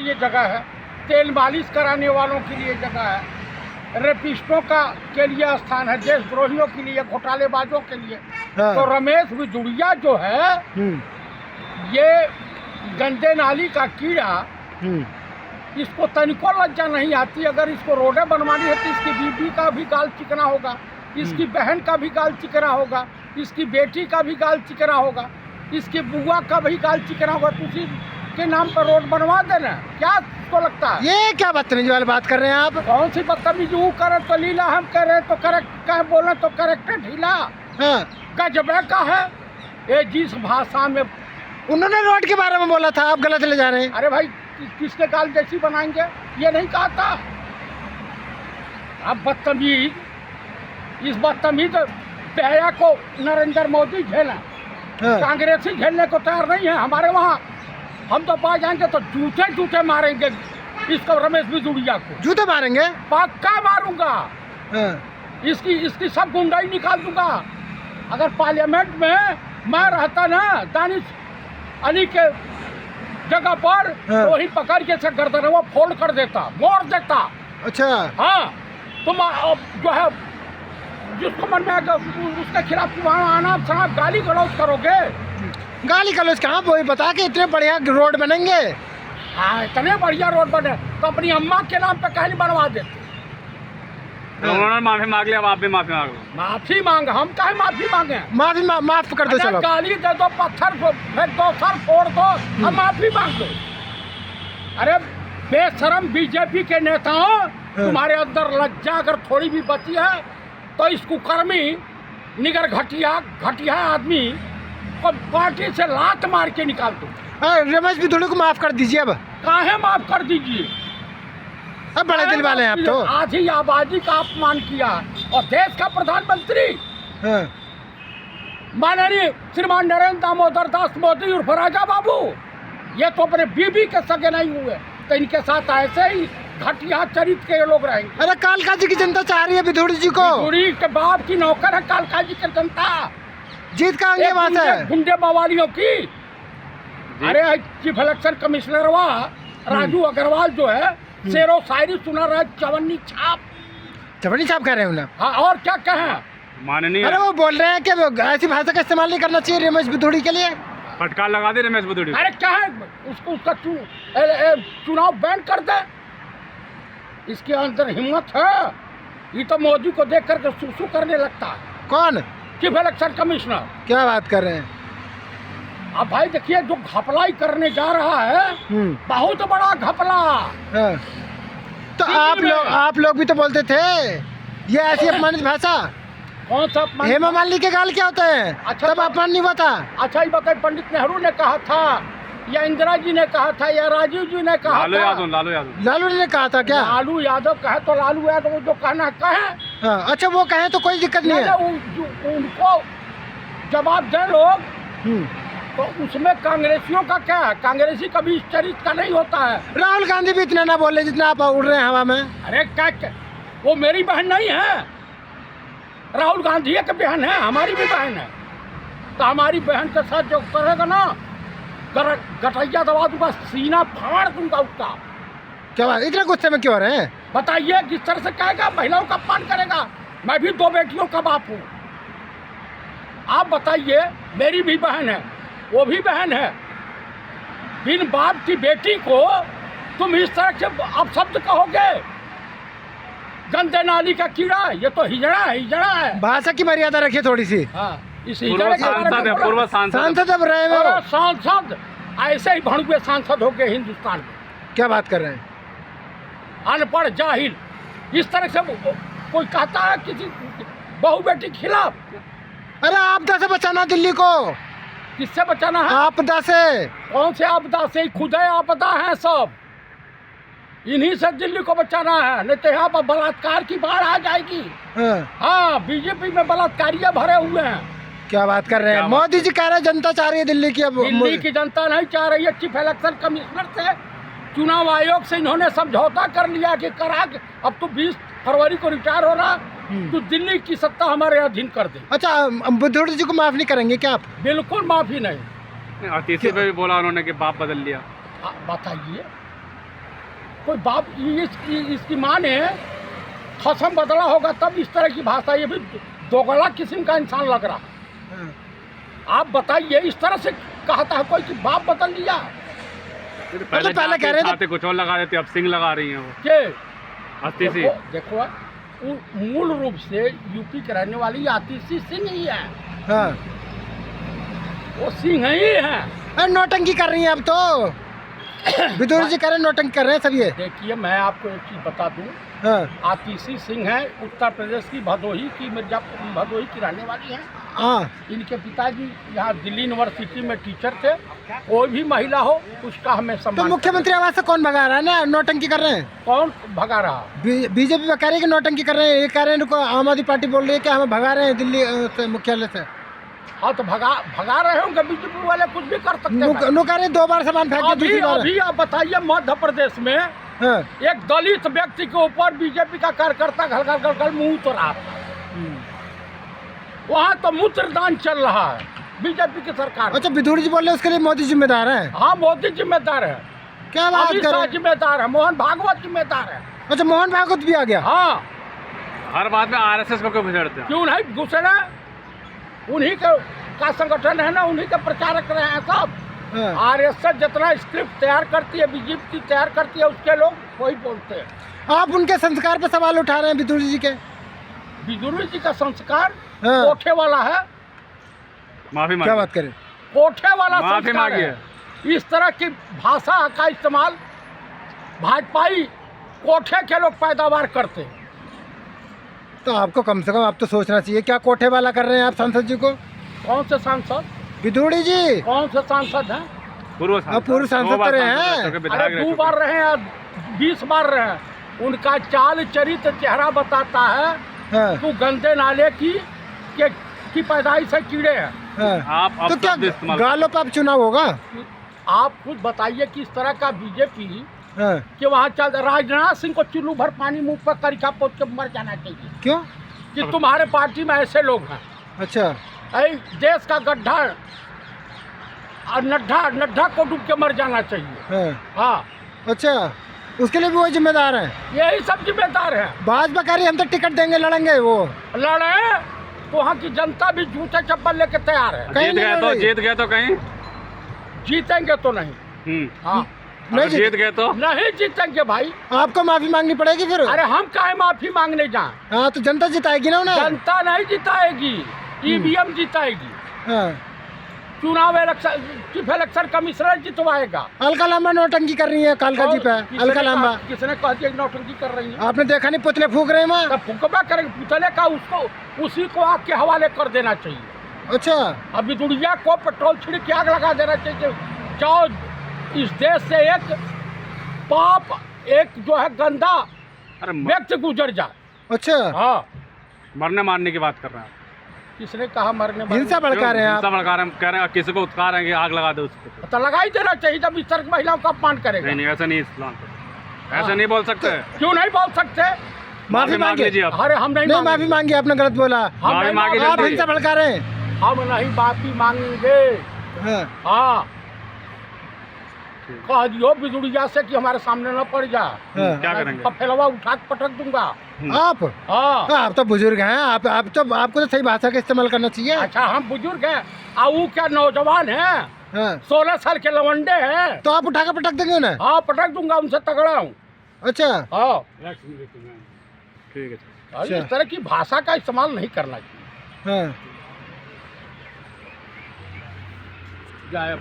ये जगह है, तेल मालिश कराने वालों के लिए जगह है, रेपिस्टों का के लिए स्थान है, देशद्रोहियों के लिए, घोटालेबाजों के लिए। हाँ। तो रमेश बिजुड़िया जो है ये गंदे नाली का कीड़ा, इसको तनिको लज्जा नहीं आती। अगर इसको रोडें बनवानी है तो इसकी बीबी का भी गाल चिकना होगा, इसकी बहन का भी गाल चिकना होगा, इसकी बेटी का भी गाल चिकना होगा, इसकी बुआ का भी गाल चिकना होगा। तो उसी के नाम पर रोड बनवा देना, क्या इसको लगता है? ये क्या बदतमीजी वाली बात कर रहे हैं आप? कौन सी बदतमीजी? वो करे तो लीला, हम कह रहे तो करेक्ट, कह बोले तो करेक्ट ढीला। हाँ। गजबे का है ये, जिस भाषा में उन्होंने रोड के बारे में बोला था, आप गलत ले जा रहे हैं। अरे भाई किसके गाल जैसी बनाएंगे, ये नहीं कहा था। अब बदतमीज, इस बदतमीज बेहया को नरेंद्र मोदी झेला, कांग्रेसी झेलने को तैयार नहीं है। हमारे वहाँ हम तो पा जाएंगे तो जूते जूते मारेंगे इसको, रमेश बिजुड़िया को जूते मारेंगे, पक्का मारूंगा। इसकी सब गुंडाई निकाल दूंगा। अगर पार्लियामेंट में मैं रहता ना दानिश अली के जगह पर, तो वही पकड़ के से गर्दन वो फोल्ड कर देता, मोड़ देता। अच्छा। हाँ, तुम जो है जिसको मन में आएगा उसके खिलाफ वहाँ आना शराब गाली गलौज करोगे। गाली गलौज कहाँ? वो बता के इतने बढ़िया रोड बनेंगे। हाँ, इतने बढ़िया रोड बने तो अपनी अम्मा के नाम पे कहीं बनवा देते। उन्होंने माफी मांग लिया, अब आप भी माफी मांग लो। माफी मांग, हम काहे माफी मांगे? माफ कर दो, चलो गाली दे दो, पत्थर फेंक दो, सर फोड़ दो, हम माफी मांग दो। अरे बेशरम बीजेपी के नेताओं, तुम्हारे अंदर लज्जा अगर थोड़ी भी बची है तो इस कुकर्मी निगर घटिया आदमी को पार्टी से लात मार के निकाल दो। रमेश बिजुड़िया को माफ कर दीजिए। अब काहे माफ कर दीजिए? अब बड़े दिल वाले हैं आप तो। आधी आबादी का अपमान किया और देश का प्रधानमंत्री माननीय श्रीमान नरेंद्र दामोदर दास मोदी उर्फ राजा बाबू, ये तो अपने बीबी के सगे नहीं हुए, तो इनके साथ ऐसे ही घटिया चरित्र के लोग रहेंगे। अरे कालकाजी की जनता चाह रही है बिधुड़ी जी को। बिधुड़ी के बाप की नौकर है कालकाजी की जनता। जीत का आगे बात है गुंडे बवालियों की। अरे chief election commissioner Raju Agarwal जो है, शेरो शायरी सुना रहा है, चवन्नी छाप कह रहे हैं उन्हें। हाँ, और क्या कहें माननीय? अरे वो बोल रहे हैं कि ऐसी भाषा का इस्तेमाल नहीं करना चाहिए रमेश बिधुड़ी के लिए। फटकार लगा दे रमेश बिधुड़ी। अरे क्या है, उसका चुनाव बैन कर दे। इसके अंदर हिम्मत है, ये तो मोदी को देख करके सुसु करने लगता है। कौन? Chief election commissioner. क्या बात कर रहे हैं? अब भाई देखिए, जो घपलाई करने जा रहा है, बहुत बड़ा घपला। तो आप लोग भी तो बोलते थे ये ऐसी अपमानित भाषा। कौन सा अपमान? हेमा मालिनी के गाल क्या होता है? अच्छा, तब अपमान नहीं हुआ था। अच्छा, ये बताइए, पंडित नेहरू ने कहा था या इंदिरा जी ने कहा था या राजीव जी ने कहा था? लालू ने कहा था क्या? लालू यादव कहे तो लालू यादव जो कहना कहे। अच्छा, वो कहे तो कोई दिक्कत नहीं है। उनको जवाब दे लोग, तो उसमें कांग्रेसियों का क्या है? कांग्रेसी कभी इस चरित्र का नहीं होता है। राहुल गांधी भी इतना ना बोले जितना आप उड़ रहे हैं हवा में। अरे क्या, वो मेरी बहन नहीं है, राहुल गांधी की बहन है, हमारी भी बहन है। तो हमारी बहन के साथ जो करेगा ना, गटैया दबा दूंगा, सीना फाड़ दूंगा उसका। क्या बात, इतना गुस्से में क्यों रहे हैं? बताइए, किस तरह से कहेगा, महिलाओं का अपमान करेगा। मैं भी 2 बेटियों का बाप हूँ। आप बताइए, मेरी भी बहन है, वो भी बहन है। बिन बाप की बेटी को तुम इस तरह से अपशब्द कहोगे? गंदे नाली का कीड़ा, ये तो हिजड़ा है। भाषा की मर्यादा रखिए थोड़ी सी। हाँ, इस हिजड़े पूर्व सांसद अब रहे हैं। सांसद ऐसे ही भड़ुए सांसद हो गए हिंदुस्तान में। क्या बात कर रहे हैं? अनपढ़ जाहिल, इस तरह से कोई कहता है किसी बहू बेटी के खिलाफ। अरे आपदा से बचाना दिल्ली को। किससे बचाना है? आपदा से। कौन से आपदा से? खुद आपदा है सब, इन्हीं से दिल्ली को बचाना है, नहीं तो यहाँ पर बलात्कार की बाढ़ आ जाएगी। हाँ, बीजेपी में बलात्कारियां भरे हुए हैं। क्या बात कर रहे हैं? मोदी जी कह रहे हैं जनता चाह रही है दिल्ली की। अब दिल्ली की जनता नहीं चाह रही है। चीफ इलेक्शन कमिश्नर से, चुनाव आयोग से इन्होंने समझौता कर लिया कि करा के अब तो 20 फरवरी को रिटायर हो रहा, तो दिल्ली की सत्ता हमारे अधीन कर दे। अच्छा, बिधुड़ी जी को माफ नहीं करेंगे क्या आप? बिल्कुल माफी नहीं। तीसरे पे भी बोला उन्होंने कि बाप बदल लिया। बताइए, कोई बाप इसकी माँ ने खसम बदला होगा तब इस तरह की भाषा, ये भी दोगला किस्म का इंसान लग रहा है। हाँ। आप बताइए, इस तरह से कहता है कोई कि बाप बदल दिया पहले पहले कह रहे थे- थे कुछ और लगा रहे थे, अब सिंह लगा रही हैं वो के? आतिशी। देखो मूल रूप से यूपी के रहने वाली आतिशी सिंह ही है, हाँ। वो सिंह ही है। अरे नौटंकी कर रही हैं अब तो, विदुर जी कह रहे हैं नौटंकी कर रहे हैं सब ये। देखिए मैं आपको एक चीज़ बता दूं, हाँ। आतिशी सिंह है, उत्तर प्रदेश की भदोही की, मिर्जापुर भदोही की रहने वाली है। हाँ। इनके पिताजी यहाँ दिल्ली यूनिवर्सिटी में टीचर थे। कोई भी महिला हो उसका हमें तो सम्मान। मुख्यमंत्री आवास से कौन भगा रहा है ना, नौटंकी कर रहे हैं? कौन भगा रहा? बीजेपी कह रही है कि नौटंकी कर रहे हैं, ये कह रहे हैं इनको आम आदमी पार्टी बोल रही है कि हमें भगा रहे हैं दिल्ली से, मुख्यालय से। हाँ तो भगा रहे होंगे, बीजेपी वाले कुछ भी कर सकते हैं। नु कह रहे हैं 2 बार सामान फेंक दिया, अभी दूसरी बार। अभी आप बताइए, मध्य प्रदेश में हाँ। एक दलित व्यक्ति के ऊपर बीजेपी का कार्यकर्ता घल मुंह तो रहा, वहाँ तो मूत्रदान चल रहा है बीजेपी की सरकार। अच्छा, विदुर जी बोल रहे हैं उसके लिए मोदी जिम्मेदार है? हाँ मोदी जिम्मेदार है, क्या बात अमित कर रहे शाह हैं? जिम्मेदार है, मोहन भागवत जिम्मेदार है। अच्छा, मोहन भागवत भी आ गया? हाँ हर बात में आरएसएस को क्यों घुसेड़ते हैं? क्यों नहीं घुसना, उन्हीं का संगठन है ना, उन्हीं के प्रचारक रहे हैं सब। हाँ। आरएसएस जितना स्क्रिप्ट तैयार करती है, बीजेपी तैयार करती है, उसके लोग वही बोलते हैं। आप उनके संस्कार पे सवाल उठा रहे हैं विदुर जी के? विदुर जी का संस्कार हाँ। कोठे वाला है, माफी क्या मांगी, बात करें? कोठे वाला माफी संस्कार मांगी है। इस तरह की भाषा का इस्तेमाल भाजपाई कोठे के लोग पैदावार करते हैं। तो आपको कम से कम आप तो सोचना चाहिए, क्या कोठे वाला कर रहे हैं आप सांसद जी को? कौन से सांसद? विदुड़ी जी कौन से सांसद हैं? पूर्व पूर्व सांसद दो बार तो रहे हैं। सांसद रह चुके, विधायक अरे रह 2 चुके। बार रहे हैं, 20 बार रहे हैं। उनका चाल चरित्र चेहरा बताता है हाँ। तू गंदे नाले की पैदाइश है, कीड़े हैं। हाँ। आप तो क्या शब्द इस्तेमाल गालों पे अब चुनाव होगा? आप खुद बताइए कि इस तरह का बीजेपी हाँ। कि वहाँ चल, राजनाथ सिंह को चुल्लू भर पानी मुंह पर करिका पोत के मर जाना चाहिए क्यों? कि तुम्हारे पार्टी में ऐसे लोग हैं। अच्छा। ऐ देश का गड्ढा और नड्ढा को डूब के मर जाना चाहिए। हाँ। हाँ, अच्छा, उसके लिए भी वो जिम्मेदार है? यही सब जिम्मेदार है। भाजपा कह रही हम तो टिकट देंगे, लड़ेंगे। वो लड़े तो वहाँ की जनता भी जूते चप्पल लेके तैयार है। कहीं जीत नहीं गए लड़ तो रही। जीत गए तो कहीं जीतेंगे तो नहीं। हाँ अगर नहीं जीत गए तो नहीं जीतेंगे भाई। आपको माफी मांगनी पड़ेगी फिर। अरे हम काहे माफी मांगने जाएं? हाँ, तो जनता जिताएगी ना उन्हें। जनता नहीं जिताएगी, ईवीएम जिताएगी। हाँ। चुनाव इलेक्शन चीफ इलेक्शन कमिश्नर जितवाएगा। अलका लांबा नौटंकी कर रही है कालका जी पे। किसने अलका लांबा, कहा- किसने कहा कि नौटंकी कर रही है? आपने देखा नहीं पुतले फूक रहे हैं वहाँ? तब फुकबा करेंगे, पुतले का उसको उसी को आग के हवाले कर देना चाहिए। अच्छा। अभी दुनिया को पेट्रोल छिड़क के आग लगा देना चाहिए। जाओ, इस देश से एक पाप, एक जो है गंदा अरे व्यक्ति गुजर जाए। अच्छा, हाँ, मरने मारने की बात कर रहे हैं आप। किसने कहा मरने हिंसा भड़का रहे हैं हिंसा आप। भड़का रहे हैं, कह रहे हैं किसी को उत्कार हैं कि आग लगा दे उसको। तो लगा ही देना चाहिए जब इस तरह की महिलाओं का अपमान करेगा। नहीं नहीं, ऐसा नहीं इस्लाम पे, ऐसा नहीं बोल सकते। क्यों नहीं बोल सकते? माफी मांग मांगे। लीजिए आप। अरे हम नहीं नहीं, माफी मांगेंगे। मांगी, आपने गलत बोला। हम माफी नहीं मांगी मांगेंगे। आप जल्दी। हिंसा भड़का रहे हैं। हम नहीं माफी मांगेंगे। हाँ। हाँ, कह दियो बिजुड़िया से कि हमारे सामने न पड़ जा। हाँ। क्या करेंगे? फैलवा उठा के पटक दूंगा। आप हाँ, हाँ, आप तो बुजुर्ग हैं। आप तो आपको तो सही भाषा का इस्तेमाल करना चाहिए। अच्छा हम बुजुर्ग हैं, वो क्या नौजवान हैं? हाँ। 16 साल के लवंडे हैं। तो आप उठा के पटक देंगे उन्हें? हाँ, पटक दूंगा, उनसे तगड़ा हूँ। अच्छा। हाँ, ठीक है। और इस तरह की भाषा का इस्तेमाल नहीं करना चाहिए। हाँ। जाए